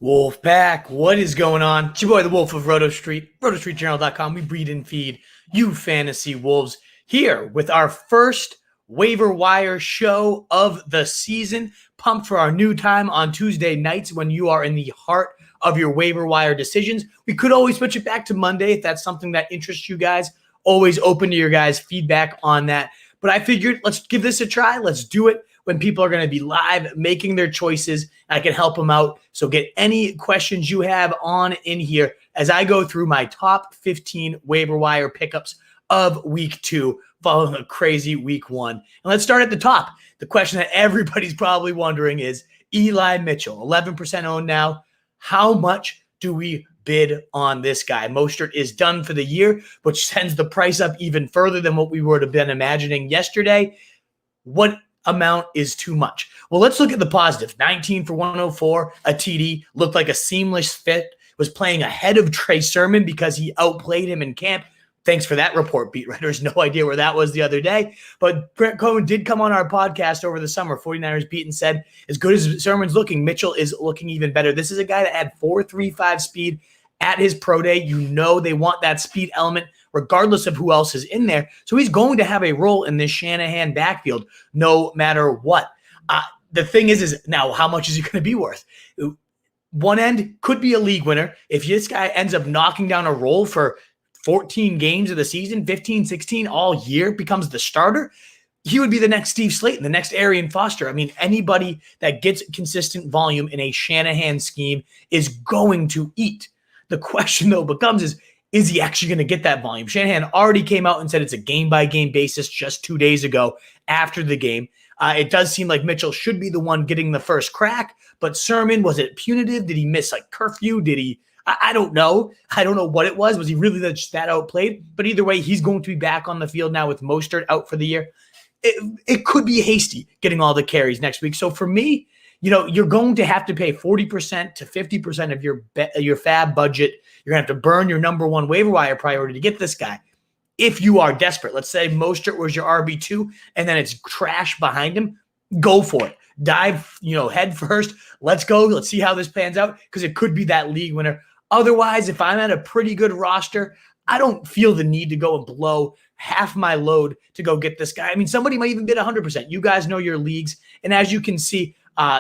Wolfpack, what is going on? It's your boy, the Wolf of Roto Street, rotostreetjournal.com. We breed and feed you fantasy wolves here with our first waiver wire show of the season. Pumped for our new time on Tuesday nights when you are in the heart of your waiver wire decisions. We could always switch it back to Monday if that's something that interests you guys. Always open to your guys' feedback on that. But I figured let's give this a try. Let's do it when people are going to be live making their choices. I can help them out. So get any questions you have on in here as I go through my top 15 waiver wire pickups of week 2 following a crazy week 1. And let's start at the top. The question that everybody's probably wondering is Eli Mitchell, 11% owned now. How much do we bid on this guy? Mostert is done for the year, which sends the price up even further than what we would have been imagining yesterday. What amount is too much? Well, let's look at the positive. 19 for 104, a TD, looked like a seamless fit, was playing ahead of Trey Sermon because he outplayed him in camp. Thanks for that report, beat writers. No idea where that was the other day. But Brent Cohen did come on our podcast over the summer, 49ers beat, and said, as good as Sermon's looking, Mitchell is looking even better. This is a guy that had 4.35 speed at his pro day. You know they want that speed element regardless of who else is in there. So he's going to have a role in this Shanahan backfield no matter what. The thing is now how much is he going to be worth? One end could be a league winner. If this guy ends up knocking down a role for 14 games of the season, 15, 16 all year, becomes the starter, he would be the next Steve Slayton, the next Arian Foster. I mean, anybody that gets consistent volume in a Shanahan scheme is going to eat. The question, though, becomes is he actually going to get that volume? Shanahan already came out and said it's a game-by-game basis just 2 days ago after the game. It does seem like Mitchell should be the one getting the first crack, but Sermon, was it punitive? Did he miss like curfew? Did he? I don't know. I don't know what it was. Was he really just that outplayed? But either way, he's going to be back on the field now with Mostert out for the year. It could be hasty getting all the carries next week. So for me, you're going to have to pay 40% to 50% of your FAAB budget. You're going to have to burn your number one waiver wire priority to get this guy. If you are desperate, let's say Mostert was your RB2 and then it's trash behind him, go for it. Dive, head first. Let's go. Let's see how this pans out because it could be that league winner. Otherwise, if I'm at a pretty good roster, I don't feel the need to go and blow half my load to go get this guy. I mean, somebody might even bid 100%. You guys know your leagues. And as you can see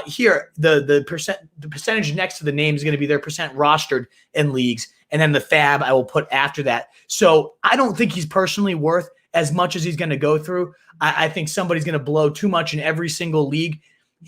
here, the percentage next to the name is going to be their percent rostered in leagues. And then the FAAB I will put after that. So I don't think he's personally worth as much as he's going to go through. I think somebody's going to blow too much in every single league.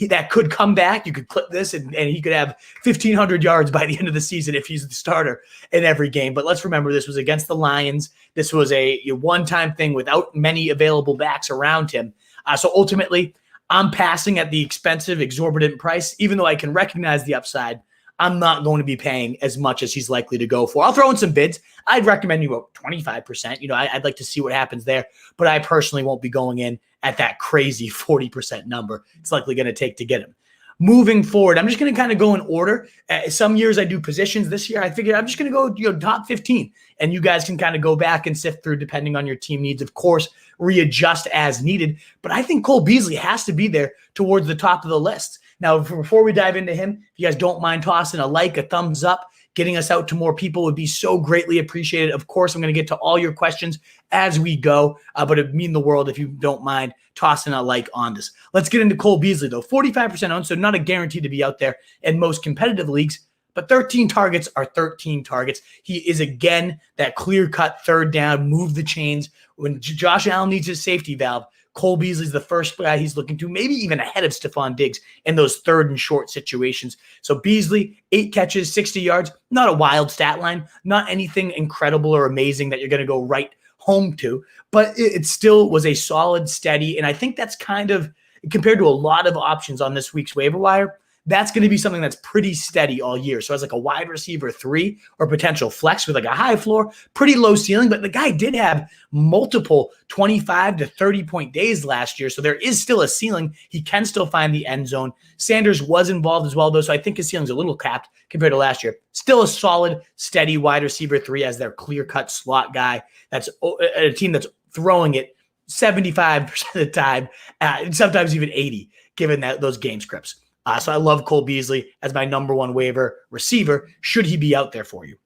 That could come back. You could clip this and he could have 1,500 yards by the end of the season if he's the starter in every game. But let's remember, this was against the Lions. This was a one-time thing without many available backs around him. So ultimately, I'm passing at the expensive, exorbitant price. Even though I can recognize the upside, I'm not going to be paying as much as he's likely to go for. I'll throw in some bids. I'd recommend you go 25%. I'd like to see what happens there. But I personally won't be going in at that crazy 40% number it's likely going to take to get him. Moving forward, I'm just going to kind of go in order. Some years I do positions. This year I figured I'm just going to go top 15. And you guys can kind of go back and sift through depending on your team needs. Of course, readjust as needed. But I think Cole Beasley has to be there towards the top of the list. Now, before we dive into him, if you guys don't mind tossing a like, a thumbs up, getting us out to more people would be so greatly appreciated. Of course, I'm going to get to all your questions as we go, but it'd mean the world if you don't mind tossing a like on this. Let's get into Cole Beasley, though. 45% owned, so not a guarantee to be out there in most competitive leagues, but 13 targets are 13 targets. He is, again, that clear-cut third down, move the chains. When Josh Allen needs his safety valve, Cole Beasley's the first guy he's looking to, maybe even ahead of Stephon Diggs in those third and short situations. So Beasley, 8 catches, 60 yards, not a wild stat line, not anything incredible or amazing that you're going to go right home to, but it still was a solid, steady, and I think that's kind of, compared to a lot of options on this week's waiver wire, that's going to be something that's pretty steady all year. So as like a wide receiver 3 or potential flex with like a high floor, pretty low ceiling, but the guy did have multiple 25 to 30 point days last year. So there is still a ceiling. He can still find the end zone. Sanders was involved as well, though. So I think his ceiling's a little capped compared to last year. Still a solid, steady wide receiver 3 as their clear-cut slot guy. That's a team that's throwing it 75% of the time, and sometimes even 80, given those game scripts. So I love Cole Beasley as my number one waiver receiver, should he be out there for you.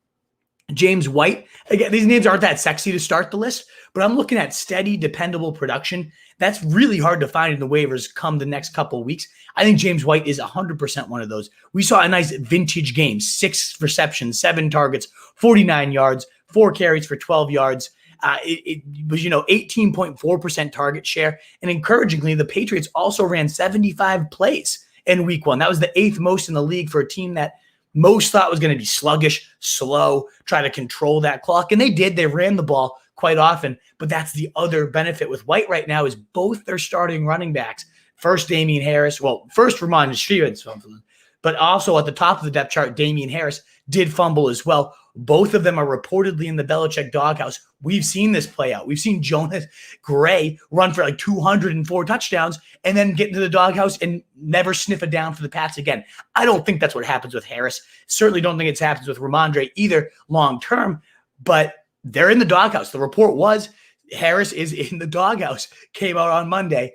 James White, again, these names aren't that sexy to start the list, but I'm looking at steady, dependable production. That's really hard to find in the waivers come the next couple of weeks. I think James White is 100% one of those. We saw a nice vintage game, 6 receptions, 7 targets, 49 yards, 4 carries for 12 yards. It was, 18.4% target share. And encouragingly, the Patriots also ran 75 plays in week 1. That was the 8th most in the league for a team that most thought was going to be sluggish, slow, try to control that clock. And they did. They ran the ball quite often. But that's the other benefit with White right now is both their starting running backs. First, Damian Harris. First, Ramon Stevens fumbled. But also at the top of the depth chart, Damian Harris did fumble as well. Both of them are reportedly in the Belichick doghouse. We've seen this play out. We've seen Jonas Gray run for like 204 touchdowns and then get into the doghouse and never sniff a down for the Pats again. I don't think that's what happens with Harris. Certainly don't think it happens with Ramondre either long term, but they're in the doghouse. The report was Harris is in the doghouse, came out on Monday.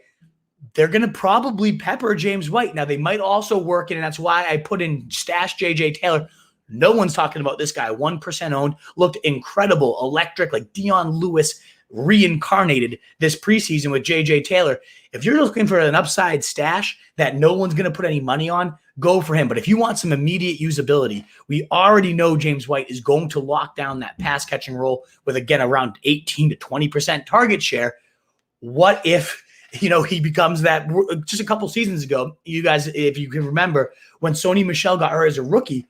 They're going to probably pepper James White. Now, they might also work in, and that's why I put in stash J.J. Taylor. No one's talking about this guy. 1% owned, looked incredible, electric, like Dion Lewis reincarnated this preseason with J.J. Taylor. If you're looking for an upside stash that no one's going to put any money on, go for him. But if you want some immediate usability, we already know James White is going to lock down that pass catching role with, again, around 18 to 20% target share. What if he becomes that? Just a couple seasons ago, you guys, if you can remember, when Sony Michel got hurt as a rookie,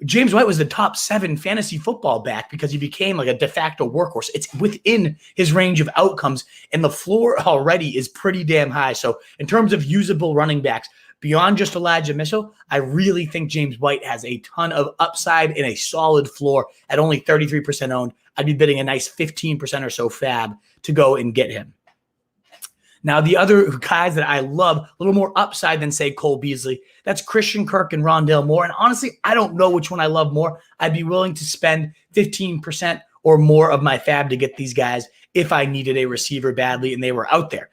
James White was the top 7 fantasy football back because he became like a de facto workhorse. It's within his range of outcomes, and the floor already is pretty damn high. So in terms of usable running backs, beyond just Elijah Mitchell, I really think James White has a ton of upside and a solid floor at only 33% owned. I'd be bidding a nice 15% or so FAAB to go and get him. Now, the other guys that I love, a little more upside than, say, Cole Beasley, that's Christian Kirk and Rondale Moore. And honestly, I don't know which one I love more. I'd be willing to spend 15% or more of my FAAB to get these guys if I needed a receiver badly and they were out there.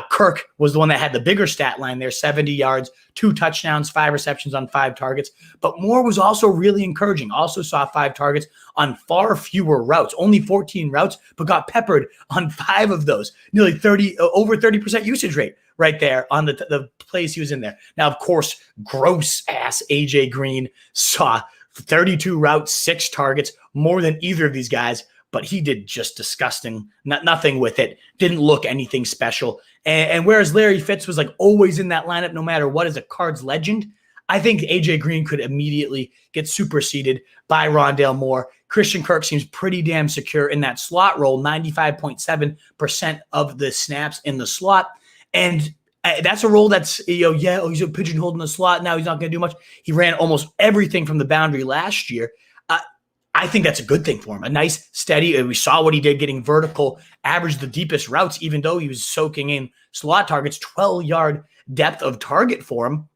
Kirk was the one that had the bigger stat line there, 70 yards, 2 touchdowns, 5 receptions on 5 targets. But Moore was also really encouraging. Also saw 5 targets on far fewer routes, only 14 routes, but got peppered on 5 of those. Nearly over 30% usage rate right there on the plays he was in there. Now, of course, gross ass AJ Green saw 32 routes, 6 targets, more than either of these guys. But he did just disgusting, nothing with it. Didn't look anything special. And whereas Larry Fitz was like always in that lineup, no matter what, as a Cards legend, I think AJ Green could immediately get superseded by Rondale Moore. Christian Kirk seems pretty damn secure in that slot role, 95.7% of the snaps in the slot. And that's a role that's, he's a pigeonholed in the slot. Now he's not going to do much. He ran almost everything from the boundary last year. I think that's a good thing for him. A nice, steady, we saw what he did getting vertical, averaged the deepest routes, even though he was soaking in slot targets, 12-yard depth of target for him.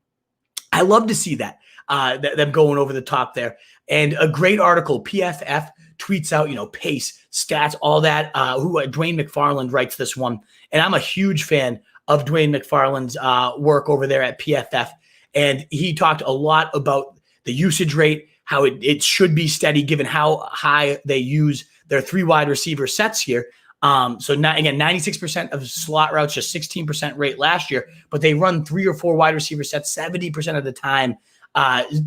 I love to see that, them going over the top there. And a great article, PFF tweets out, pace, stats, all that. Dwayne McFarland writes this one. And I'm a huge fan of Dwayne McFarland's work over there at PFF. And he talked a lot about the usage rate, how it should be steady given how high they use their 3 wide receiver sets here. So now, again, 96% of slot routes, just 16% rate last year, but they run 3 or 4 wide receiver sets 70% of the time.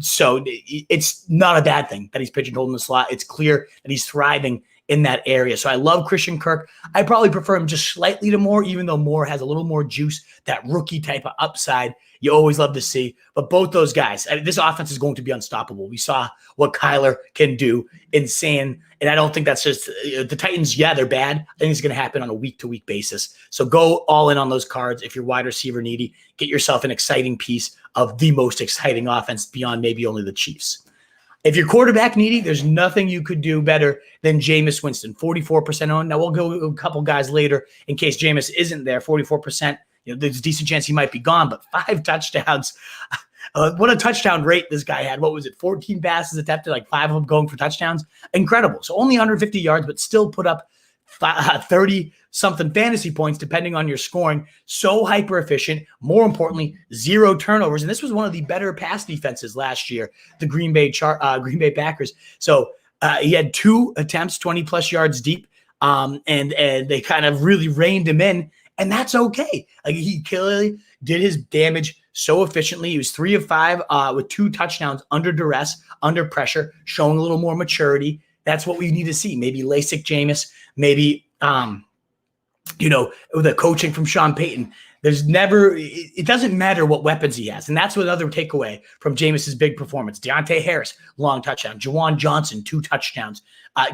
So it's not a bad thing that he's pigeonholed in the slot. It's clear that he's thriving in that area. So I love Christian Kirk. I probably prefer him just slightly to Moore, even though Moore has a little more juice, that rookie type of upside you always love to see. But both those guys, this offense is going to be unstoppable. We saw what Kyler can do, insane. And I don't think that's just the Titans. Yeah, they're bad. I think it's going to happen on a week-to-week basis. So go all in on those cards. If you're wide receiver needy, get yourself an exciting piece of the most exciting offense beyond maybe only the Chiefs. If you're quarterback needy, there's nothing you could do better than Jameis Winston, 44% owned. Now, we'll go a couple guys later in case Jameis isn't there, 44%. There's a decent chance he might be gone, but 5 touchdowns. What a touchdown rate this guy had. What was it? 14 passes attempted, like 5 of them going for touchdowns. Incredible. So only 150 yards, but still put up 30-something fantasy points, depending on your scoring. So hyper efficient. More importantly, 0 turnovers. And this was one of the better pass defenses last year, the Green Bay Packers. So he had 2 attempts, 20-plus yards deep, and they kind of really reined him in. And that's okay. Like, he clearly did his damage so efficiently. He was 3 of 5 with 2 touchdowns under duress, under pressure, showing a little more maturity. That's what we need to see. Maybe LASIK Jameis, maybe, the coaching from Sean Payton. It doesn't matter what weapons he has. And that's another takeaway from Jameis's big performance. Deontay Harris, long touchdown. Juwan Johnson, 2 touchdowns.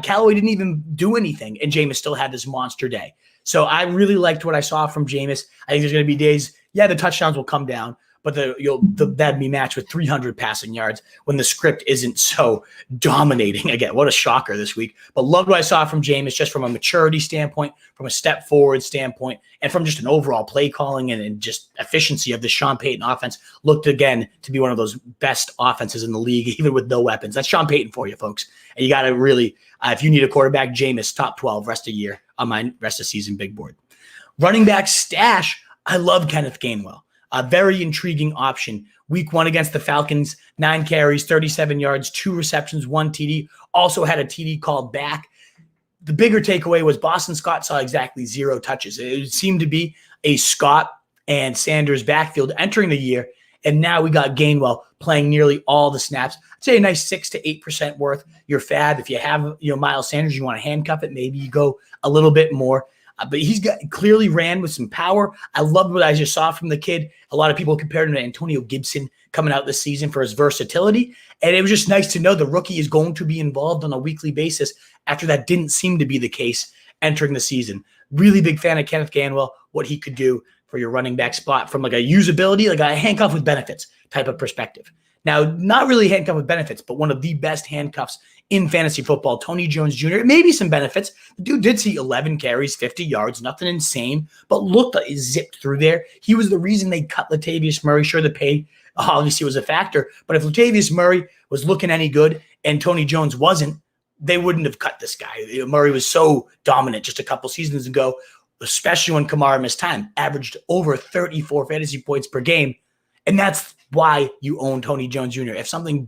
Callaway didn't even do anything, and Jameis still had this monster day. So I really liked what I saw from Jameis. I think there's going to be days, the touchdowns will come down, but that'd be matched with 300 passing yards when the script isn't so dominating. Again, what a shocker this week. But loved what I saw from Jameis, just from a maturity standpoint, from a step forward standpoint, and from just an overall play calling and just efficiency of the Sean Payton offense. Looked again to be one of those best offenses in the league, even with no weapons. That's Sean Payton for you, folks. And you got to really, if you need a quarterback, Jameis, top 12 rest of year on my rest of season big board. Running back stash, I love Kenneth Gainwell. A very intriguing option. Week 1 against the Falcons, 9 carries, 37 yards, 2 receptions, 1 TD. Also had a TD called back. The bigger takeaway was Boston Scott saw exactly 0 touches. It seemed to be a Scott and Sanders backfield entering the year, and now we got Gainwell playing nearly all the snaps. I'd say a nice 6 to 8% worth your FAAB. If you have Miles Sanders, you want to handcuff it, maybe you go a little bit more. But he's clearly ran with some power. I loved what I just saw from the kid. A lot of people compared him to Antonio Gibson coming out this season for his versatility. And it was just nice to know the rookie is going to be involved on a weekly basis after that didn't seem to be the case entering the season. Really big fan of Kenneth Gainwell, what he could do for your running back spot from like a usability, like a handcuff with benefits type of perspective. Now, not really handcuff with benefits, but one of the best handcuffs in fantasy football, Tony Jones Jr. Maybe some benefits. The dude did see 11 carries, 50 yards, nothing insane, but looked like he zipped through there. He was the reason they cut Latavius Murray. Sure, the pay obviously was a factor, but if Latavius Murray was looking any good and Tony Jones wasn't, they wouldn't have cut this guy. Murray was so dominant just a couple seasons ago, especially when Kamara missed time, averaged over 34 fantasy points per game, and that's why you own Tony Jones Jr. If something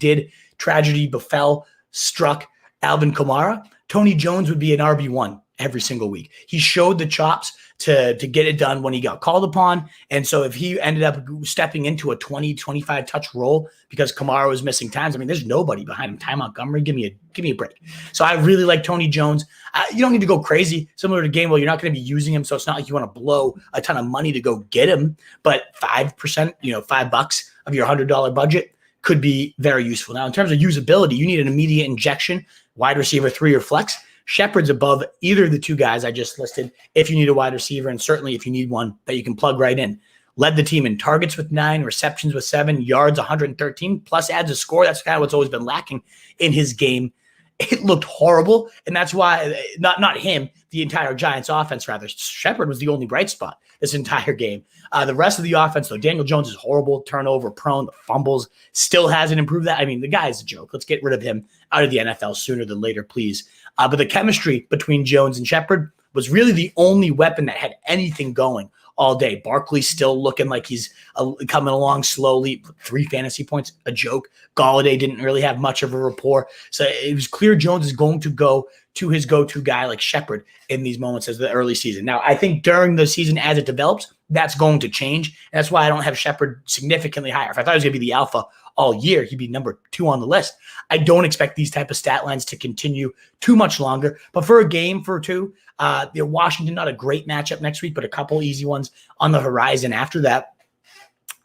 struck Alvin Kamara, Tony Jones would be an RB1 every single week. He showed the chops to get it done when he got called upon. And so if he ended up stepping into a 20, 25 touch role because Kamara was missing times, there's nobody behind him. Ty Montgomery, give me a break. So I really like Tony Jones. You don't need to go crazy. Similar to Gainwell, you're not going to be using him. So it's not like you want to blow a ton of money to go get him, but 5%, $5 of your $100 budget could be very useful. Now, in terms of usability, you need an immediate injection, wide receiver 3 or flex. Shepard's above either of the 2 guys I just listed if you need a wide receiver, and certainly if you need one that you can plug right in. Led the team in targets with 9, receptions with 7, yards 113, plus adds a score. That's kind of what's always been lacking in his game. It looked horrible, and that's why not him, the entire Giants offense, rather. Shepard was the only bright spot this entire game. The rest of the offense, though, Daniel Jones is horrible, turnover prone, the fumbles, still hasn't improved that. The guy is a joke. Let's get rid of him out of the NFL sooner than later, please. But the chemistry between Jones and Shepard was really the only weapon that had anything going all day. Barkley still looking like he's coming along slowly. 3 fantasy points, a joke. Galladay didn't really have much of a rapport. So it was clear Jones is going to go to his go-to guy like Shepard in these moments as the early season. Now, I think during the season as it develops, that's going to change. And that's why I don't have Shepard significantly higher. If I thought he was going to be the alpha all year, he'd be number 2 on the list. I don't expect these type of stat lines to continue too much longer. But for a game for 2, Washington, not a great matchup next week, but a couple easy ones on the horizon after that.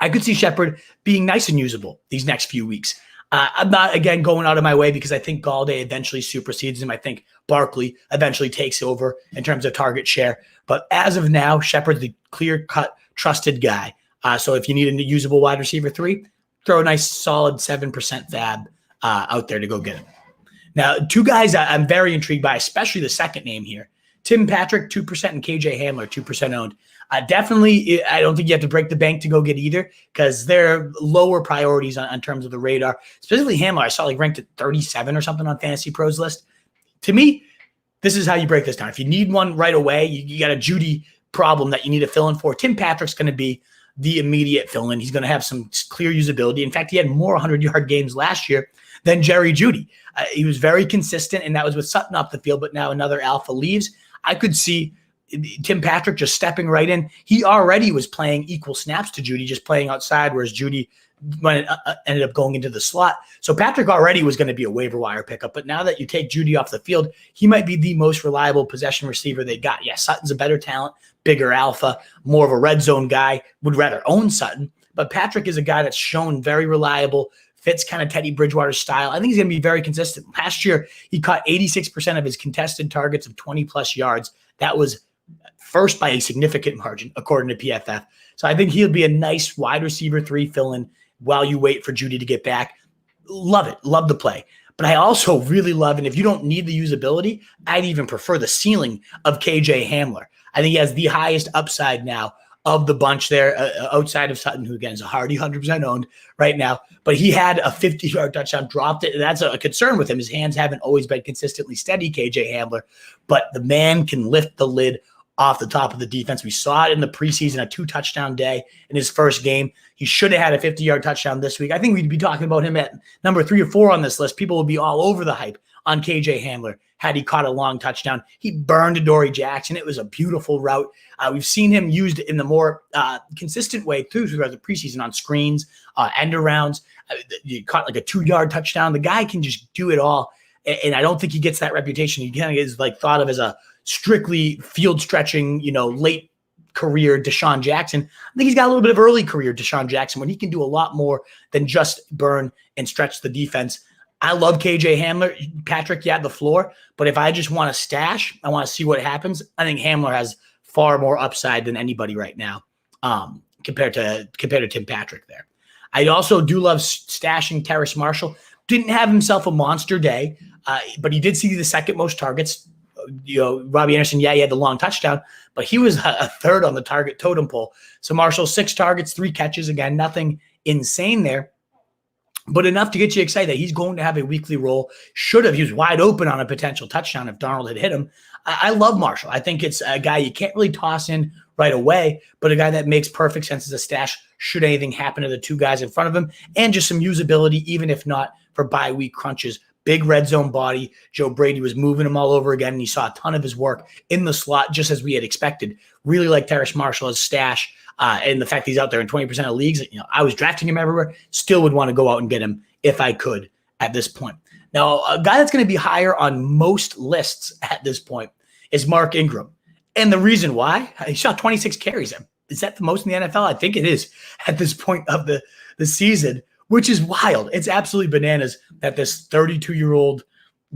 I could see Shepard being nice and usable these next few weeks. I'm not, again, going out of my way because I think Galladay eventually supersedes him. I think Barkley eventually takes over in terms of target share. But as of now, Shepard's the clear-cut, trusted guy. So if you need a usable wide receiver 3, throw a nice solid 7% FAAB out there to go get him. Now, 2 guys I'm very intrigued by, especially the second name here. Tim Patrick, 2%, and KJ Hamler, 2% owned. Definitely, I don't think you have to break the bank to go get either because they're lower priorities on terms of the radar. Specifically Hamler, I saw ranked at 37 or something on Fantasy Pros list. To me, this is how you break this down. If you need one right away, you got a Judy problem that you need to fill in for. Tim Patrick's going to be the immediate fill-in. He's going to have some clear usability. In fact, he had more 100-yard games last year than Jerry Jeudy. He was very consistent, and that was with Sutton off the field, but now another alpha leaves. I could see Tim Patrick just stepping right in. He already was playing equal snaps to Jeudy, just playing outside, whereas Jeudy ended up going into the slot. So Patrick already was going to be a waiver wire pickup, but now that you take Jeudy off the field, he might be the most reliable possession receiver they got. Yeah, Sutton's a better talent, bigger alpha, more of a red zone guy, would rather own Sutton, but Patrick is a guy that's shown very reliable, fits kind of Teddy Bridgewater's style. I think he's going to be very consistent. Last year, he caught 86% of his contested targets of 20-plus yards. That was first by a significant margin, according to PFF. So I think he'll be a nice wide receiver 3 fill-in while you wait for Jeudy to get back. Love it. Love the play. But I also really love, and if you don't need the usability, I'd even prefer the ceiling of KJ Hamler. I think he has the highest upside now of the bunch there, outside of Sutton, who again is a hardy 100% owned right now. But he had a 50-yard touchdown, dropped it. And that's a concern with him. His hands haven't always been consistently steady, KJ Hamler. But the man can lift the lid off the top of the defense. We saw it in the preseason, a 2-touchdown day in his first game. He should have had a 50-yard touchdown this week. I think we'd be talking about him at number 3 or 4 on this list. People would be all over the hype on KJ Hamler had he caught a long touchdown. He burned Adoree Jackson. It was a beautiful route. We've seen him used in the more consistent way throughout the preseason on screens, end arounds. You caught like a 2-yard touchdown. The guy can just do it all. And I don't think he gets that reputation. He kind of is like thought of as a strictly field stretching, late career Deshaun Jackson. I think he's got a little bit of early career Deshaun Jackson when he can do a lot more than just burn and stretch the defense. I love KJ Hamler. Patrick, you had the floor, but if I just want to stash, I want to see what happens. I think Hamler has far more upside than anybody right now, compared to Tim Patrick there. I also do love stashing Terrace Marshall. Didn't have himself a monster day, but he did see the second most targets. Robbie Anderson, yeah, he had the long touchdown, but he was a third on the target totem pole. So Marshall, 6 targets, 3 catches. Again, nothing insane there, but enough to get you excited that he's going to have a weekly role. He was wide open on a potential touchdown if Darnold had hit him. I love Marshall. I think it's a guy you can't really toss in right away, but a guy that makes perfect sense as a stash should anything happen to the 2 guys in front of him, and just some usability, even if not for bye-week crunches. Big red zone body. Joe Brady was moving him all over again, and he saw a ton of his work in the slot, just as we had expected. Really like Terrace Marshall as stash, and the fact that he's out there in 20% of leagues. I was drafting him everywhere. Still would want to go out and get him if I could at this point. Now, a guy that's going to be higher on most lists at this point is Mark Ingram. And the reason why, he shot 26 carries. Is that the most in the NFL? I think it is at this point of the season, which is wild. It's absolutely bananas that this 32-year-old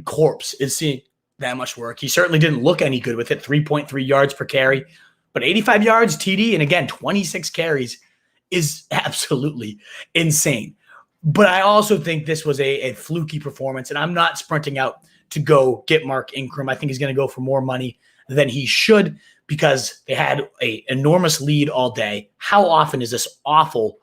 corpse is seeing that much work. He certainly didn't look any good with it, 3.3 yards per carry, but 85 yards TD, and again, 26 carries is absolutely insane. But I also think this was a fluky performance, and I'm not sprinting out to go get Mark Ingram. I think he's going to go for more money than he should because they had an enormous lead all day. How often is this awful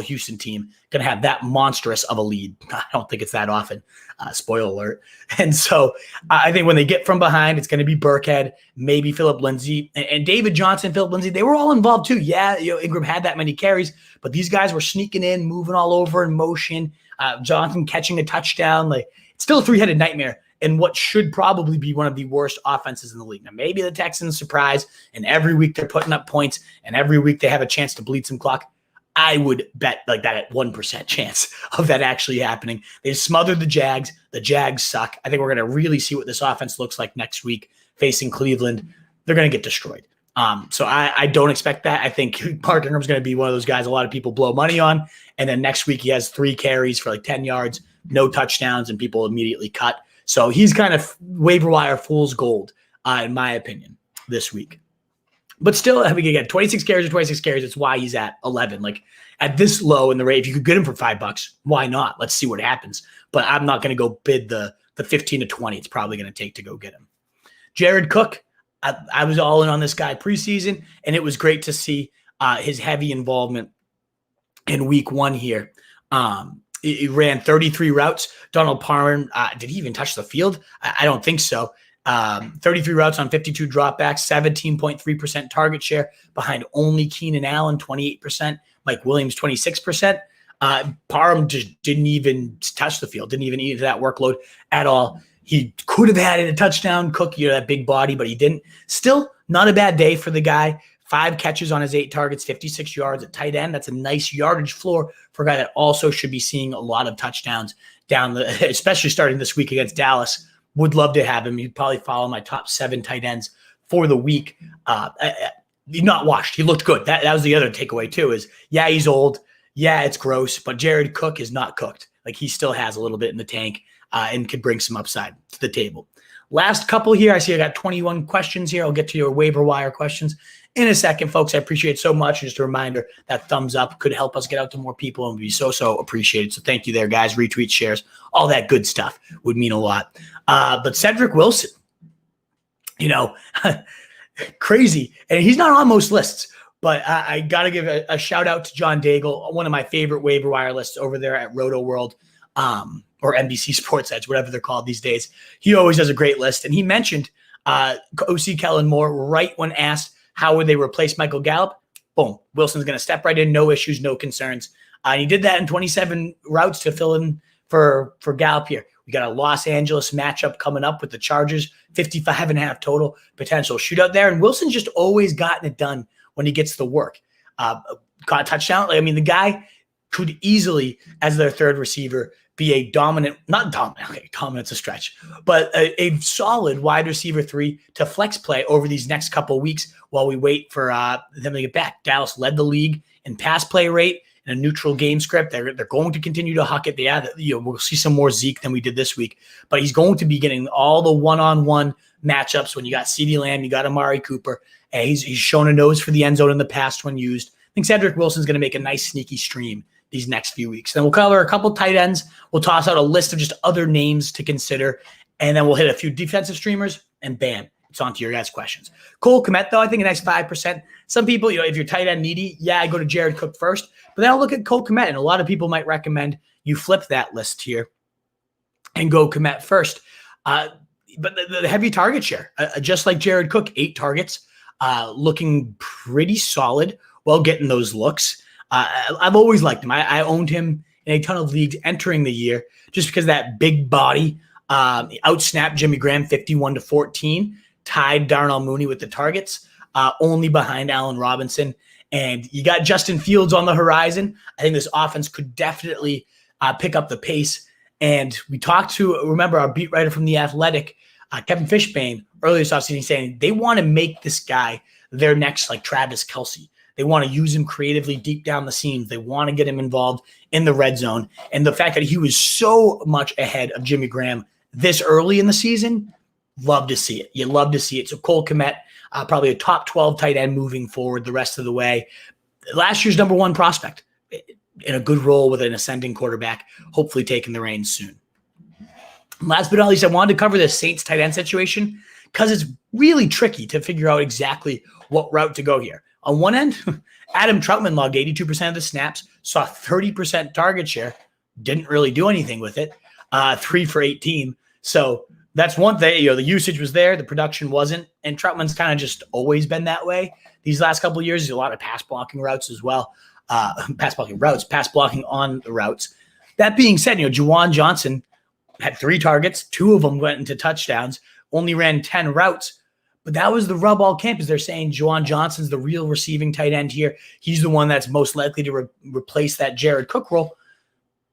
Houston team going to have that monstrous of a lead? I don't think it's that often. Spoiler alert. And so I think when they get from behind, it's going to be Burkhead, maybe Phillip Lindsay, and David Johnson, Phillip Lindsay. They were all involved too. Yeah, Ingram had that many carries, but these guys were sneaking in, moving all over in motion. Johnson catching a touchdown. It's still a 3-headed nightmare in what should probably be one of the worst offenses in the league. Now, maybe the Texans surprise, and every week they're putting up points, and every week they have a chance to bleed some clock. I would bet like that at 1% chance of that actually happening. They smothered the Jags. The Jags suck. I think we're going to really see what this offense looks like next week facing Cleveland. They're going to get destroyed. So I don't expect that. I think Mark Ingram's going to be one of those guys a lot of people blow money on. And then next week he has 3 carries for like 10 yards, no touchdowns, and people immediately cut. So he's kind of waiver wire fool's gold, in my opinion, this week. But still, I mean, again, 26 carries or 26 carries, it's why he's at 11. Like at this low in the rate, if you could get him for $5, why not? Let's see what happens. But I'm not going to go bid the 15 to 20 it's probably going to take to go get him. Jared Cook, I was all in on this guy preseason, and it was great to see his heavy involvement in week 1 here. He ran 33 routes. Donald Parham, did he even touch the field? I don't think so. 33 routes on 52 dropbacks, 17.3% target share behind only Keenan Allen, 28%, Mike Williams, 26%. Parham just didn't even touch the field, didn't even eat that workload at all. He could have had a touchdown. Cook, that big body, but he didn't. Still, not a bad day for the guy. 5 catches on his 8 targets, 56 yards at tight end. That's a nice yardage floor for a guy that also should be seeing a lot of touchdowns especially starting this week against Dallas. Would love to have him. He'd probably follow my top 7 tight ends for the week. He's not washed. He looked good. That was the other takeaway too is, yeah, he's old. Yeah, it's gross, but Jared Cook is not cooked. Like he still has a little bit in the tank and could bring some upside to the table. Last couple here. I see I got 21 questions here. I'll get to your waiver wire questions in a second, folks. I appreciate it so much. Just a reminder, that thumbs up could help us get out to more people and would be so appreciated. So thank you there, guys. Retweets, shares, all that good stuff would mean a lot. But Cedric Wilson, crazy. And he's not on most lists, but I got to give a shout out to John Daigle, one of my favorite waiver wire lists over there at Roto World. Or NBC Sports Edge, whatever they're called these days. He always does a great list. And he mentioned OC Kellen Moore right when asked how would they replace Michael Gallup. Boom. Wilson's going to step right in. No issues, no concerns. And he did that in 27 routes to fill in for Gallup here. We got a Los Angeles matchup coming up with the Chargers, 55.5 total potential shootout there. And Wilson's just always gotten it done when he gets the work. Caught a touchdown. The guy could easily, as their third receiver, be a dominant's a stretch, but a solid wide receiver 3 to flex play over these next couple of weeks while we wait for them to get back. Dallas led the league in pass play rate in a neutral game script. They're going to continue to huck it. We'll see some more Zeke than we did this week, but he's going to be getting all the one-on-one matchups when you got CeeDee Lamb, you got Amari Cooper, and he's shown a nose for the end zone in the past when used. I think Cedric Wilson's going to make a nice sneaky stream these next few weeks. Then we'll cover a couple tight ends. We'll toss out a list of just other names to consider, and then we'll hit a few defensive streamers, and bam, it's on to your guys' questions. Cole Kmet, though, I think a nice 5%. Some people, if you're tight end needy, I go to Jared Cook first, but then I'll look at Cole Kmet, and a lot of people might recommend you flip that list here and go Kmet first. But the heavy target share, just like Jared Cook, 8 targets, looking pretty solid while getting those looks. I've always liked him. I owned him in a ton of leagues entering the year just because that big body outsnapped Jimmy Graham 51-14, tied Darnell Mooney with the targets, only behind Allen Robinson. And you got Justin Fields on the horizon. I think this offense could definitely pick up the pace. And we talked to, remember, our beat writer from The Athletic, Kevin Fishbane, earlier this offseason saying they want to make this guy their next Travis Kelce. They want to use him creatively deep down the seams. They want to get him involved in the red zone. And the fact that he was so much ahead of Jimmy Graham this early in the season, love to see it. You love to see it. So Cole Kmet, probably a top 12 tight end moving forward the rest of the way. Last year's number 1 prospect in a good role with an ascending quarterback, hopefully taking the reins soon. Last but not least, I wanted to cover the Saints tight end situation because it's really tricky to figure out exactly what route to go here. On one end, Adam Troutman logged 82% of the snaps, saw 30% target share, didn't really do anything with it, 3 for 18. So that's one thing. The usage was there, the production wasn't, and Troutman's kind of just always been that way. These last couple of years, there's a lot of pass blocking routes as well. Pass blocking on the routes. That being said, Juwan Johnson had 3 targets, 2 of them went into touchdowns, only ran 10 routes. But that was the rub all camp, is they're saying Juwan Johnson's the real receiving tight end here. He's the one that's most likely to replace that Jared Cook role.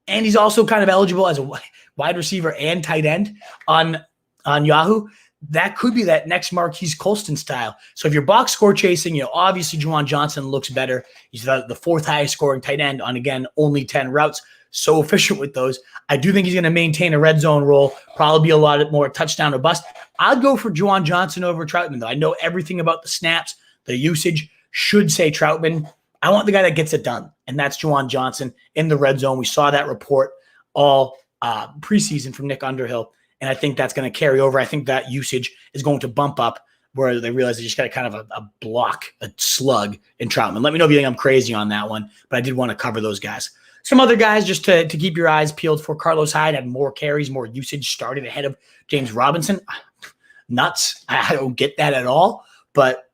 And he's also kind of eligible as a wide receiver and tight end on Yahoo. That could be that next Marquise Colston style. So if you're box score chasing, obviously Juwan Johnson looks better. He's the 4th highest scoring tight end on, again, only 10 routes. So efficient with those. I do think he's going to maintain a red zone role, probably be a lot more touchdown or bust. I'd go for Juwan Johnson over Troutman, though. I know everything about the snaps, the usage should say Troutman. I want the guy that gets it done, and that's Juwan Johnson in the red zone. We saw that report all preseason from Nick Underhill, and I think that's going to carry over. I think that usage is going to bump up where they realize they just got kind of a block, a slug in Troutman. Let me know if you think I'm crazy on that one, but I did want to cover those guys. Some other guys just to keep your eyes peeled for. Carlos Hyde had more carries, more usage, started ahead of James Robinson. nuts. I don't get that at all. But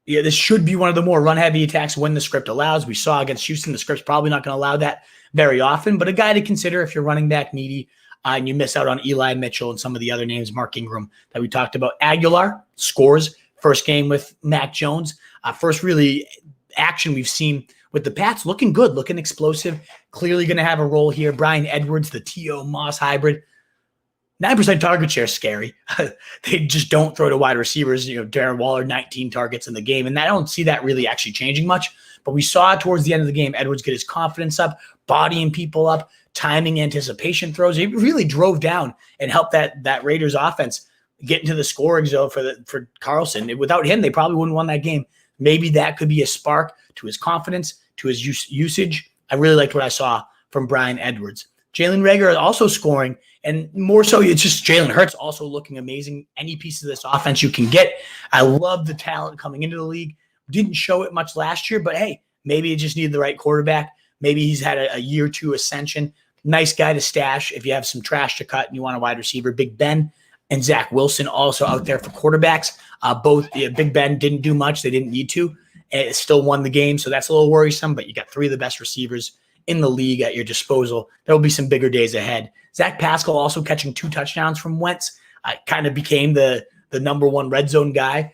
yeah, this should be one of the more run-heavy attacks when the script allows. We saw against Houston, the script's probably not going to allow that very often, but a guy to consider if you're running back needy and you miss out on Eli Mitchell and some of the other names, Mark Ingram that we talked about. Aguilar scores first game with Mac Jones. First really action we've seen with the Pats, looking good, looking explosive, clearly going to have a role here. Bryan Edwards, the T.O. Moss hybrid. 9% target share is scary. They just don't throw to wide receivers. Darren Waller, 19 targets in the game. And I don't see that really actually changing much. But we saw towards the end of the game, Edwards get his confidence up, bodying people up, timing anticipation throws. He really drove down and helped that Raiders offense get into the scoring zone for Carlson. Without him, they probably wouldn't have won that game. Maybe that could be a spark to his confidence, to his usage. I really liked what I saw from Bryan Edwards. Jalen Reagor also scoring, and more so, it's just Jalen Hurts also looking amazing. Any piece of this offense you can get. I love the talent coming into the league. Didn't show it much last year, but hey, maybe it just needed the right quarterback. Maybe he's had a year or two ascension. Nice guy to stash if you have some trash to cut and you want a wide receiver. Big Ben and Zach Wilson also out there for quarterbacks. Big Ben didn't do much. They didn't need to. It still won the game, so that's a little worrisome, but you got three of the best receivers in the league at your disposal. There will be some bigger days ahead. Zach Pascal also catching 2 touchdowns from Wentz. Kind of became the number one red zone guy.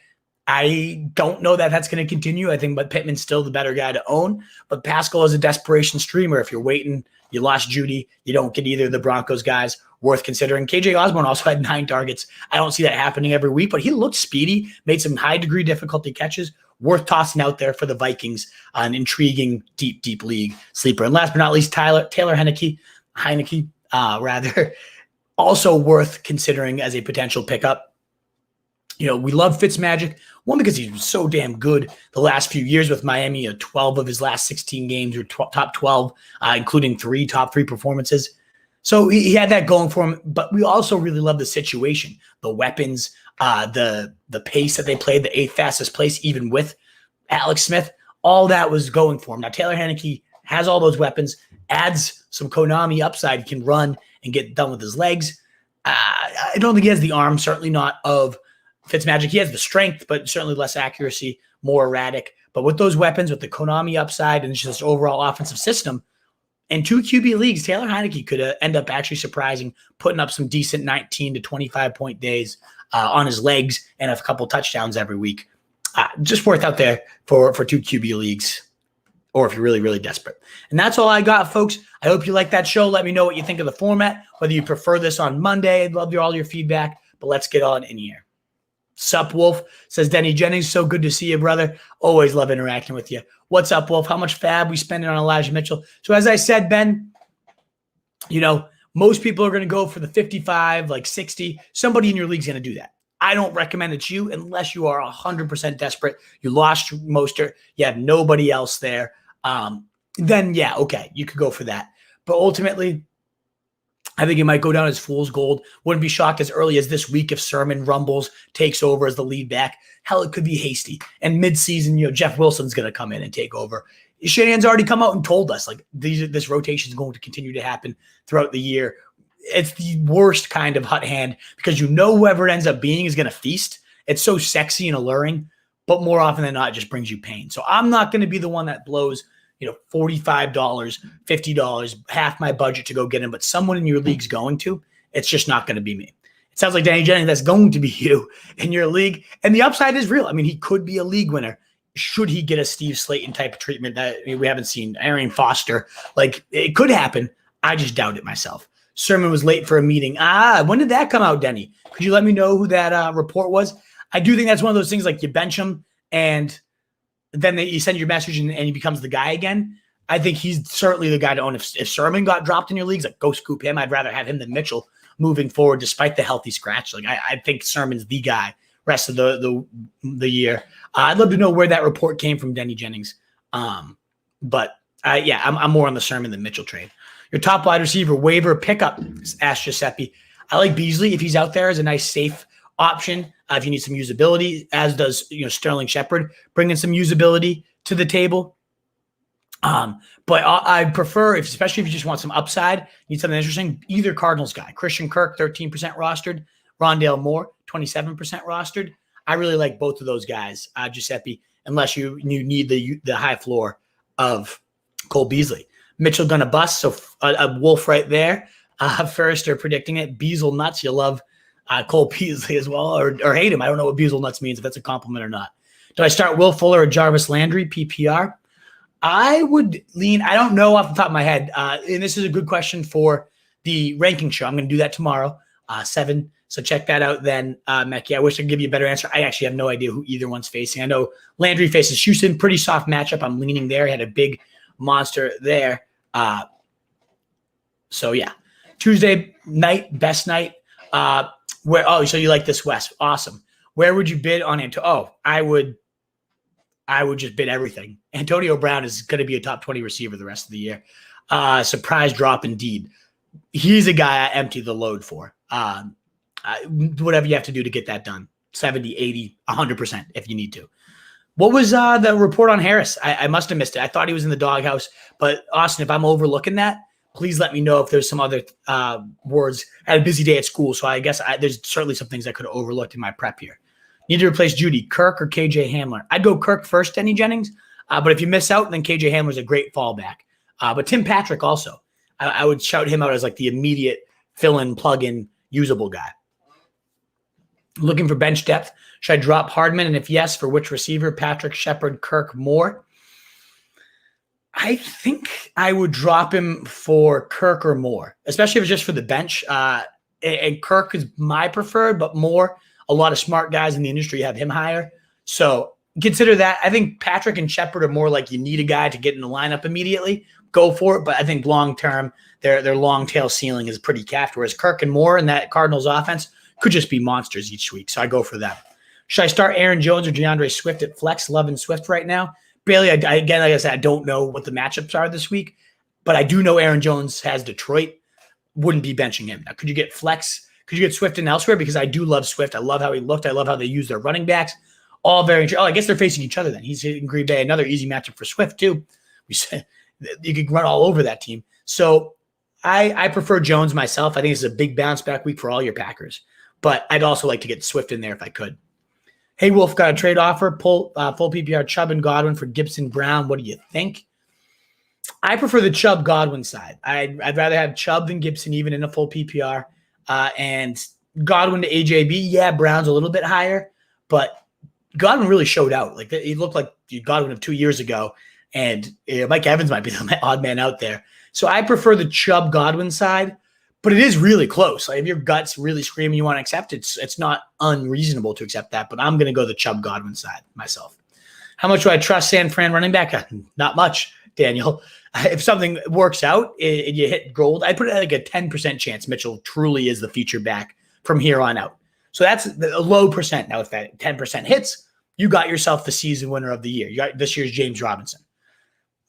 I don't know that that's going to continue. I think but Pittman's still the better guy to own. But Pascal is a desperation streamer. If you're waiting, you lost Judy, you don't get either of the Broncos guys, worth considering. KJ Osborne also had 9 targets. I don't see that happening every week, but he looked speedy, made some high-degree difficulty catches, worth tossing out there for the Vikings, an intriguing deep league sleeper. And last but not least, Taylor Heineke, also worth considering as a potential pickup. We love Fitzmagic. One, because he's so damn good the last few years with Miami. 12 of his last 16 games were top 12, including 3 top 3 performances. So he had that going for him. But we also really love the situation, the weapons, the pace that they played, the 8th fastest pace, even with Alex Smith. All that was going for him. Now, Taylor Heineke has all those weapons, adds some Konami upside. He can run and get done with his legs. I don't think he has the arm, certainly not of Fitzmagic. He has the strength, but certainly less accuracy, more erratic. But with those weapons, with the Konami upside and just overall offensive system, in 2 QB leagues, Taylor Heineke could end up actually surprising, putting up some decent 19 to 25 point days on his legs and a couple touchdowns every week. Just worth out there for 2 QB leagues, or if you're really, really desperate. And that's all I got, folks. I hope you like that show. Let me know what you think of the format, whether you prefer this on Monday. I'd love all your feedback, but let's get on in here. Sup, Wolf, says Denny Jennings. So good to see you, brother. Always love interacting with you. What's up, Wolf? How much FAAB we spending on Elijah Mitchell? So as I said, Ben, most people are going to go for the 55, like 60. Somebody in your league's going to do that. I don't recommend it's you unless you are 100% desperate. You lost Mostert. You have nobody else there. Then, yeah, okay, you could go for that. But ultimately, I think it might go down as fool's gold. Wouldn't be shocked as early as this week if Sermon rumbles, takes over as the lead back. Hell, it could be Hasty. And midseason, Jeff Wilson's going to come in and take over. Shanahan's already come out and told us, this rotation is going to continue to happen throughout the year. It's the worst kind of hot hand because whoever it ends up being is going to feast. It's so sexy and alluring, but more often than not, it just brings you pain. So I'm not going to be the one that blows $45, $50, half my budget to go get him, but someone in your league's going to. It's just not going to be me. It sounds like Danny Jennings, that's going to be you in your league. And the upside is real. I mean, he could be a league winner. Should he get a Steve Slayton type of treatment that we haven't seen, Arian Foster, it could happen. I just doubt it myself. Sermon was late for a meeting. When did that come out, Denny? Could you let me know who that report was? I do think that's one of those things you bench him and then you send your message and he becomes the guy again. I think he's certainly the guy to own. If Sermon got dropped in your leagues, go scoop him. I'd rather have him than Mitchell moving forward, despite the healthy scratch. I think Sermon's the guy rest of the year. I'd love to know where that report came from, Denny Jennings. I'm more on the Sermon than Mitchell trade. Your top wide receiver waiver pickup, asked Giuseppe. I like Beasley if he's out there as a nice safe option. If you need some usability, as does Sterling Shepard, bringing some usability to the table. But I prefer, especially if you just want some upside, need something interesting, either Cardinals guy. Christian Kirk, 13% rostered. Rondale Moore, 27% rostered. I really like both of those guys, Giuseppe, unless you need the high floor of Cole Beasley. Mitchell gonna bust, so a wolf right there. First, are predicting it. Beasley nuts. You love Cole Beasley as well, or hate him. I don't know what Beasley nuts means, if that's a compliment or not. Do I start Will Fuller or Jarvis Landry, PPR? I would lean, I don't know off the top of my head, and this is a good question for the ranking show. I'm going to do that tomorrow, 7. So check that out then, Mecky. I wish I could give you a better answer. I actually have no idea who either one's facing. I know Landry faces Houston, pretty soft matchup. I'm leaning there. He had a big monster there. So yeah, Tuesday night, best night. So you like this West? Awesome. Where would you bid on Antonio? Oh, I would just bid everything. Antonio Brown is going to be a top 20 receiver the rest of the year. Surprise drop indeed. He's a guy I empty the load for. Whatever you have to do to get that done. 70, 80, 100% if you need to. What was the report on Harris? I must have missed it. I thought he was in the doghouse. But Austin, if I'm overlooking that, please let me know if there's some other words. I had a busy day at school, so I guess there's certainly some things I could have overlooked in my prep here. Need to replace Judy, Kirk or KJ Hamler? I'd go Kirk first, Denny Jennings. But if you miss out, then KJ Hamler's a great fallback. But Tim Patrick also. I would shout him out as like the immediate fill-in, plug-in, usable guy. Looking for bench depth. Should I drop Hardman? And if yes, for which receiver? Patrick, Shepard, Kirk, Moore? I think I would drop him for Kirk or Moore, especially if it's just for the bench. And Kirk is my preferred, but Moore, a lot of smart guys in the industry have him higher. So consider that. I think Patrick and Shepard are more like you need a guy to get in the lineup immediately. Go for it. But I think long-term, their long tail ceiling is pretty capped, whereas Kirk and Moore in that Cardinals offense could just be monsters each week. So I go for that. Should I start Aaron Jones or DeAndre Swift at flex? Loving Swift right now. Bailey, again, like I said, I don't know what the matchups are this week, but I do know Aaron Jones has Detroit. Wouldn't be benching him. Now, could you get flex? Could you get Swift in elsewhere? Because I do love Swift. I love how he looked. I love how they use their running backs. All very interesting. Oh, I guess they're facing each other then. He's in Green Bay. Another easy matchup for Swift, too. We said you could run all over that team. So I prefer Jones myself. I think it's a big bounce back week for all your Packers. But I'd also like to get Swift in there if I could. Hey, Wolf, got a trade offer. Full PPR Chubb and Godwin for Gibson Brown. What do you think? I prefer the Chubb Godwin side. I'd rather have Chubb than Gibson, even in a full PPR. And Godwin to AJB, yeah, Brown's a little bit higher, but Godwin really showed out. Like he looked like Godwin of 2 years ago, and Mike Evans might be the odd man out there. So I prefer the Chubb Godwin side. But it is really close. Like if your gut's really screaming you want to accept it, it's not unreasonable to accept that. But I'm going to go the Chubb Godwin side myself. How much do I trust San Fran running back? Not much, Daniel. If something works out and you hit gold, I put it at like a 10% chance Mitchell truly is the feature back from here on out. So that's a low percent. Now, if that 10% hits, you got yourself the season winner of the year. You got this year's James Robinson.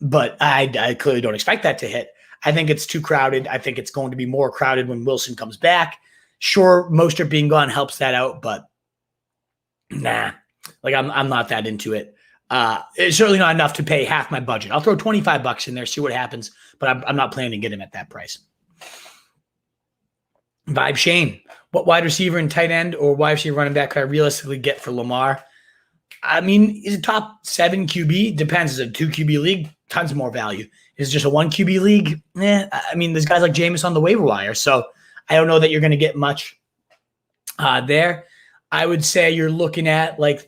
But I clearly don't expect that to hit. I think it's too crowded. I think it's going to be more crowded when Wilson comes back. Sure, Mostert being gone helps that out, but nah. Like I'm not that into it. It's certainly not enough to pay half my budget. I'll throw $25 in there, see what happens, but I'm not planning to get him at that price. Vibe Shane, what wide receiver and tight end or wide receiver running back could I realistically get for Lamar? I mean, is it top 7 QB? Depends. Is it a 2 QB league? Tons more value. Is it just a 1 QB league? I mean, there's guys like Jameis on the waiver wire, so I don't know that you're going to get much there. I would say you're looking at like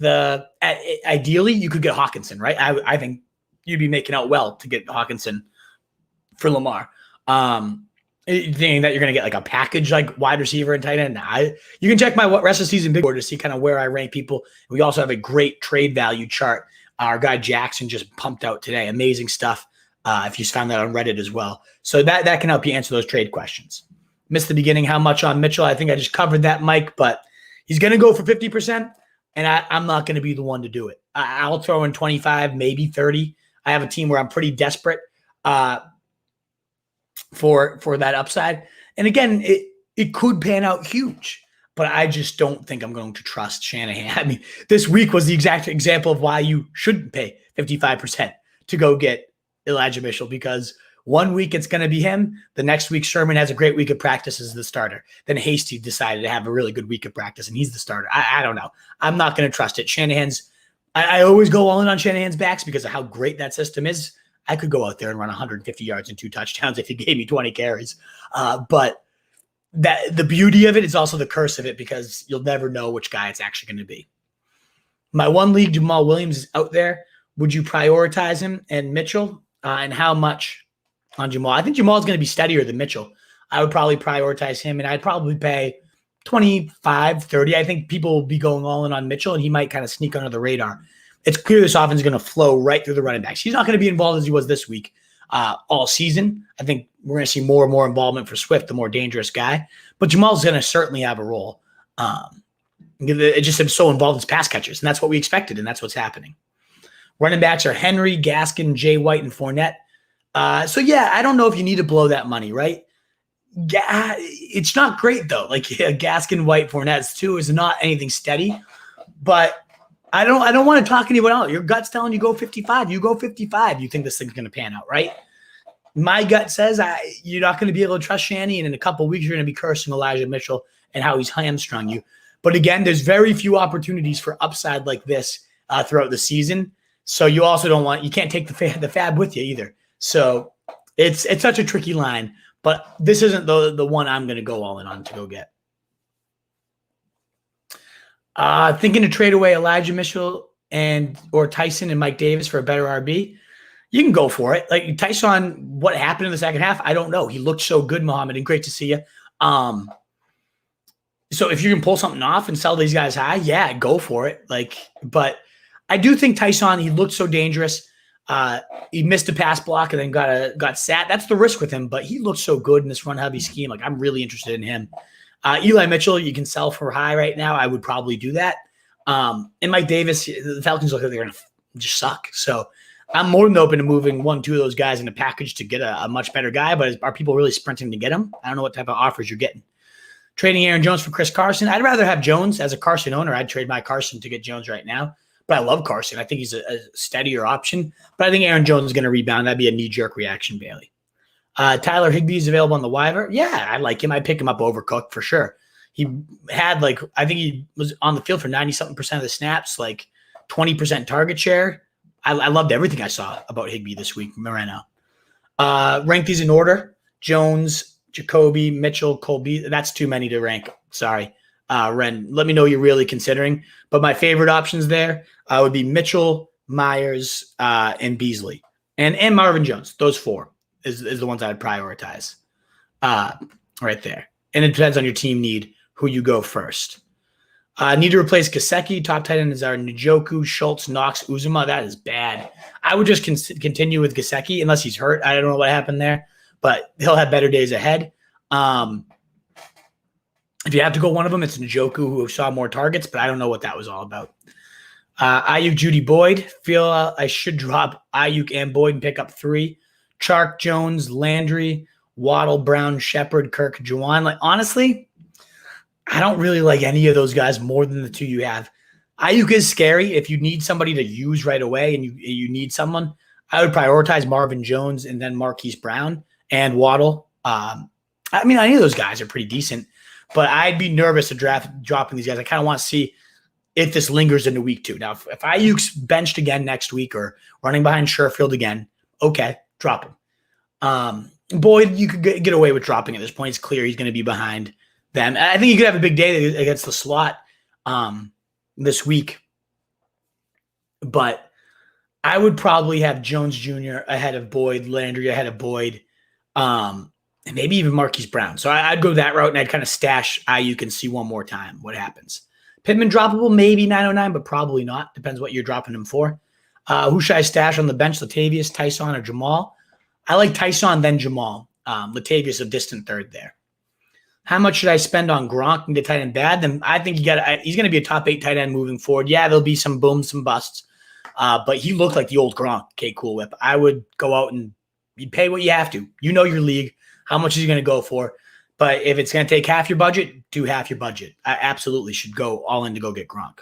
ideally you could get Hawkinson, right? I think you'd be making out well to get Hawkinson for Lamar. Thinking that you're going to get like a package like wide receiver and tight end. You can check my rest of the season big board to see kind of where I rank people. We also have a great trade value chart. Our guy Jackson just pumped out today. Amazing stuff. If you found that on Reddit as well. So that can help you answer those trade questions. Missed the beginning. How much on Mitchell? I think I just covered that, Mike, but he's going to go for 50%, and I'm not going to be the one to do it. I'll throw in 25, maybe 30. I have a team where I'm pretty desperate for that upside. And again, it could pan out huge, but I just don't think I'm going to trust Shanahan. I mean, this week was the exact example of why you shouldn't pay 55% to go get Elijah Mitchell, because One week it's going to be him. The next week Sherman has a great week of practice as the starter. Then Hasty decided to have a really good week of practice, and he's the starter. I don't know. I'm not going to trust it. Shanahan's – I always go all in on Shanahan's backs because of how great that system is. I could go out there and run 150 yards and 2 touchdowns if he gave me 20 carries. But that the beauty of it is also the curse of it because you'll never know which guy it's actually going to be. My one league, Jamal Williams, is out there. Would you prioritize him and Mitchell? And how much on Jamal? I think Jamal is going to be steadier than Mitchell. I would probably prioritize him, and I'd probably pay 25, 30. I think people will be going all in on Mitchell, and he might kind of sneak under the radar. It's clear this offense is going to flow right through the running backs. He's not going to be involved as he was this week all season. I think we're going to see more and more involvement for Swift, the more dangerous guy. But Jamal's going to certainly have a role. It just is so involved in pass catchers, and that's what we expected, and that's what's happening. Running backs are Henry, Gaskin, Jay White, and Fournette. So, yeah, I don't know if you need to blow that money, right? It's not great, though. Like, Gaskin, White, Fournette, too, is not anything steady. But I don't want to talk anyone out. Your gut's telling you go 55. You go 55. You think this thing's going to pan out, right? My gut says you're not going to be able to trust Shanny, and in a couple of weeks you're going to be cursing Elijah Mitchell and how he's hamstrung you. But, again, there's very few opportunities for upside like this throughout the season. So you also you can't take the FAAB with you either. So it's such a tricky line, but this isn't the one I'm going to go all in on to go get. Thinking to trade away Elijah Mitchell or Tyson and Mike Davis for a better RB. You can go for it. Like Tyson, what happened in the second half? I don't know. He looked so good, Mohammed, and great to see you. So if you can pull something off and sell these guys high, yeah, go for it. But I do think Tyson, he looked so dangerous. He missed a pass block and then got sat. That's the risk with him, but he looked so good in this run-heavy scheme. Like, I'm really interested in him. Eli Mitchell, you can sell for high right now. I would probably do that. And Mike Davis, the Falcons look like they're going to just suck. So I'm more than open to moving 1-2 of those guys in a package to get a much better guy, but are people really sprinting to get him? I don't know what type of offers you're getting. Trading Aaron Jones for Chris Carson. I'd rather have Jones as a Carson owner. I'd trade my Carson to get Jones right now. But I love Carson. I think he's a steadier option. But I think Aaron Jones is going to rebound. That'd be a knee-jerk reaction, Bailey. Tyler Higbee is available on the waiver. Yeah, I like him. I'd pick him up over Cook for sure. He had I think he was on the field for 90-something% of the snaps, 20% target share. I loved everything I saw about Higbee this week, Moreno. Rank these in order. Jones, Jacoby, Mitchell, Colby. That's too many to rank. Sorry. Ren, let me know you're really considering. But my favorite options there would be Mitchell, Myers, and Beasley. And Marvin Jones. Those 4 is the ones I'd prioritize right there. And it depends on your team need who you go first. Need to replace Gesicki. Top tight end is our Njoku, Schultz, Knox, Uzuma. That is bad. I would just continue with Gesicki unless he's hurt. I don't know what happened there, but he'll have better days ahead. If you have to go one of them, it's Njoku, who saw more targets, but I don't know what that was all about. Ayuk, Judy, Boyd. Feel I should drop Ayuk and Boyd and pick up 3. Chark, Jones, Landry, Waddle, Brown, Shepard, Kirk, Juwan. Honestly, I don't really like any of those guys more than the 2 you have. Ayuk is scary. If you need somebody to use right away and you need someone, I would prioritize Marvin Jones and then Marquise Brown and Waddle. Any of those guys are pretty decent. But I'd be nervous to dropping these guys. I kind of want to see if this lingers into week 2. Now, if Ayuk's benched again next week or running behind Sherfield again, okay, drop him. Boyd, you could get away with dropping at this point. It's clear he's going to be behind them. I think he could have a big day against the slot this week. But I would probably have Jones Jr. ahead of Boyd, Landry ahead of Boyd, and maybe even Marquise Brown. So I'd go that route, and I'd kind of stash Ayuk and see one more time what happens. Pittman droppable, maybe 909, but probably not. Depends what you're dropping him for. Who should I stash on the bench, Latavius, Tyson, or Jamal? I like Tyson, then Jamal. Latavius a distant third there. How much should I spend on Gronk and get tight end bad? Then I think he's going to be a top 8 tight end moving forward. Yeah, there'll be some booms, some busts. But he looked like the old Gronk, Cool Whip. I would go out and you pay what you have to. You know your league. How much is he going to go for? But if it's going to take half your budget, do half your budget. I absolutely should go all in to go get Gronk.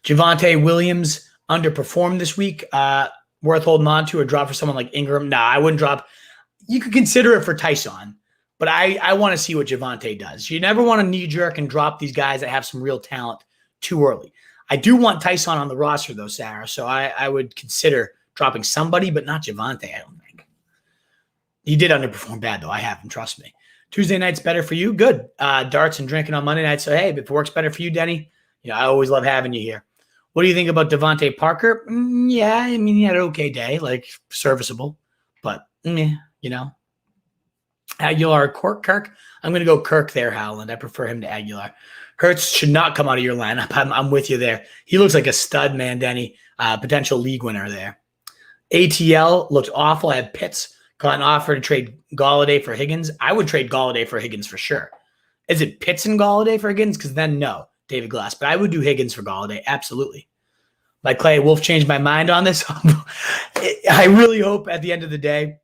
Javonte Williams underperformed this week. worth holding on to or drop for someone like Ingram? Nah, I wouldn't drop. You could consider it for Tyson, but I want to see what Javonte does. You never want to knee-jerk and drop these guys that have some real talent too early. I do want Tyson on the roster, though, Sarah, so I would consider dropping somebody, but not Javonte, I don't think. He did underperform bad, though. I have him, trust me. Tuesday night's better for you? Good. Darts and drinking on Monday night. So, hey, if it works better for you, Denny, I always love having you here. What do you think about Devontae Parker? Yeah, I mean, he had an okay day, like serviceable, but, Aguilar, Kirk. I'm going to go Kirk there, Howland. I prefer him to Aguilar. Hurts should not come out of your lineup. I'm with you there. He looks like a stud, man, Denny. Potential league winner there. ATL looked awful. I had Pitts. Got an offer to trade Golladay for Higgins. I would trade Golladay for Higgins for sure. Is it Pitts and Golladay for Higgins? Because then no, David Glass. But I would do Higgins for Golladay. Absolutely. Like Clay Wolf changed my mind on this. I really hope at the end of the day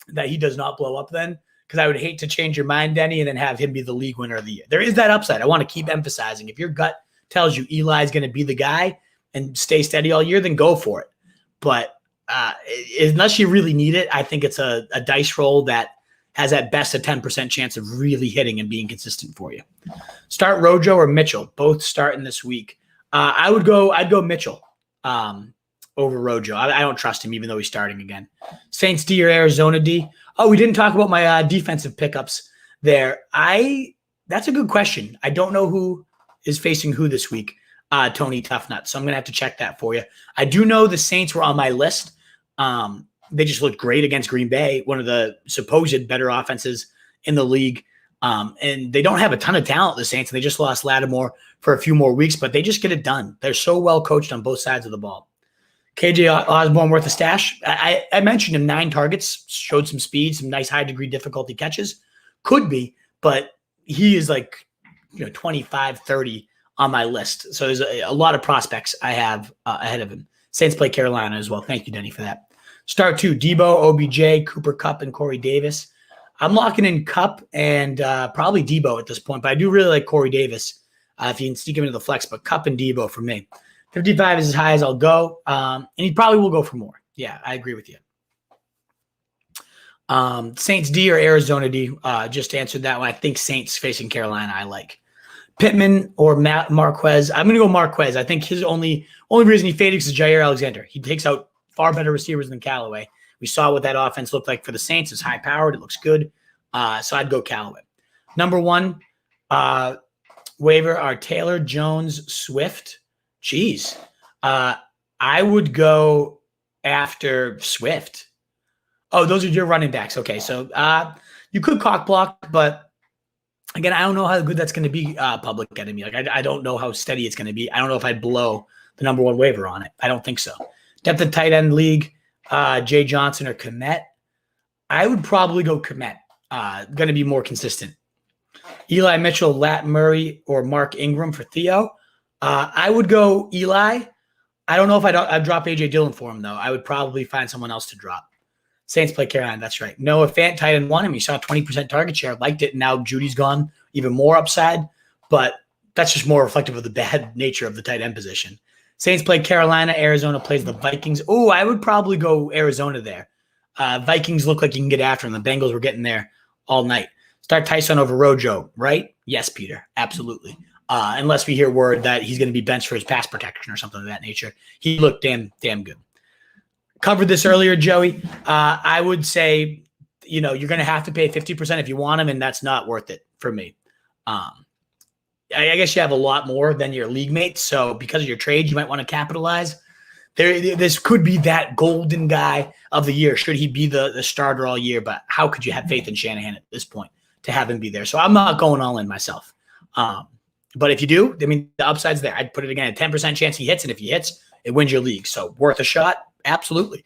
that he does not blow up then, because I would hate to change your mind, Denny, and then have him be the league winner of the year. There is that upside. I want to keep emphasizing. If your gut tells you Eli is going to be the guy and stay steady all year, then go for it. But unless you really need it, I think it's a dice roll that has at best a 10% chance of really hitting and being consistent for you. Start Rojo or Mitchell, both starting this week. I'd go Mitchell over Rojo. I don't trust him, even though he's starting again. Saints D or Arizona D? Oh, we didn't talk about my defensive pickups there. That's a good question. I don't know who is facing who this week, Tony Toughnut. So I'm going to have to check that for you. I do know the Saints were on my list. They just looked great against Green Bay, one of the supposed better offenses in the league. And they don't have a ton of talent, the Saints. They just lost Lattimore for a few more weeks, but they just get it done. They're so well coached on both sides of the ball. KJ Osborne worth a stash. I mentioned him, 9 targets, showed some speed, some nice high degree difficulty catches. Could be, but he is like 25, 30 on my list. So there's a lot of prospects I have ahead of him. Saints play Carolina as well. Thank you, Denny, for that. Start 2, Debo, OBJ, Cooper Kupp, and Corey Davis. I'm locking in Kupp and probably Debo at this point, but I do really like Corey Davis if you can sneak him into the flex, but Kupp and Debo for me. 55 is as high as I'll go, and he probably will go for more. Yeah, I agree with you. Saints D or Arizona D? Just answered that one. I think Saints facing Carolina I like. Pittman or Marquez? I'm going to go Marquez. I think his only reason he faded is Jair Alexander. He takes out far better receivers than Callaway. We saw what that offense looked like for the Saints. It's high-powered. It looks good. So I'd go Callaway. Number 1, waiver are Taylor, Jones, Swift. Jeez. I would go after Swift. Oh, those are your running backs. Okay, so you could cock block, but again, I don't know how good that's going to be public enemy. Like I don't know how steady it's going to be. I don't know if I'd blow the number 1 waiver on it. I don't think so. Depth of tight end league, Jay Johnson or Komet. I would probably go Komet. Going to be more consistent. Eli Mitchell, Lat Murray, or Mark Ingram for Theo. I would go Eli. I don't know if I'd drop A.J. Dillon for him, though. I would probably find someone else to drop. Saints play Carolina. That's right. Noah Fant, tight end 1. I mean, you saw a 20% target share. Liked it. Now Judy's gone. Even more upside. But that's just more reflective of the bad nature of the tight end position. Saints play Carolina. Arizona plays the Vikings. Oh, I would probably go Arizona there. Vikings look like you can get after them. The Bengals were getting there all night. Start Tyson over Rojo, right? Yes, Peter. Absolutely. Unless we hear word that he's going to be benched for his pass protection or something of that nature. He looked damn good. Covered this earlier, Joey. I would say, you're going to have to pay 50% if you want him, and that's not worth it for me. I guess you have a lot more than your league mates, so because of your trade, you might want to capitalize. This could be that golden guy of the year, should he be the starter all year, but how could you have faith in Shanahan at this point to have him be there? So I'm not going all in myself. But if you do, I mean, the upside's there. I'd put it again, a 10% chance he hits, and if he hits, it wins your league. So worth a shot? Absolutely.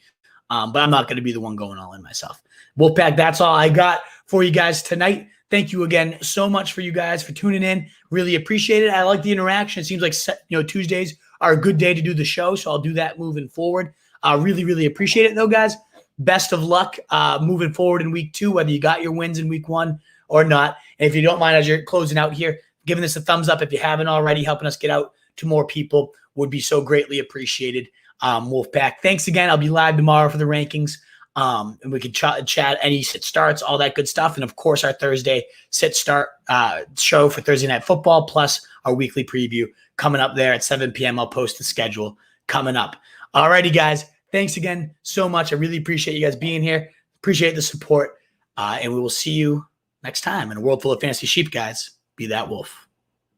But I'm not going to be the one going all in myself. Wolfpack, that's all I got for you guys tonight. Thank you again so much for you guys for tuning in. Really appreciate it. I like the interaction. It seems like Tuesdays are a good day to do the show, so I'll do that moving forward. Really, really appreciate it, though, guys. Best of luck moving forward in week 2, whether you got your wins in week 1 or not. And if you don't mind, as you're closing out here, giving this a thumbs up if you haven't already, helping us get out to more people would be so greatly appreciated. Wolfpack. Thanks again. I'll be live tomorrow for the rankings. And we can chat any sit starts, all that good stuff. And of course, our Thursday sit start show for Thursday Night Football, plus our weekly preview coming up there at 7 p.m. I'll post the schedule coming up. Alrighty, guys. Thanks again so much. I really appreciate you guys being here. Appreciate the support. And we will see you next time in a world full of fantasy sheep, guys. Be that wolf.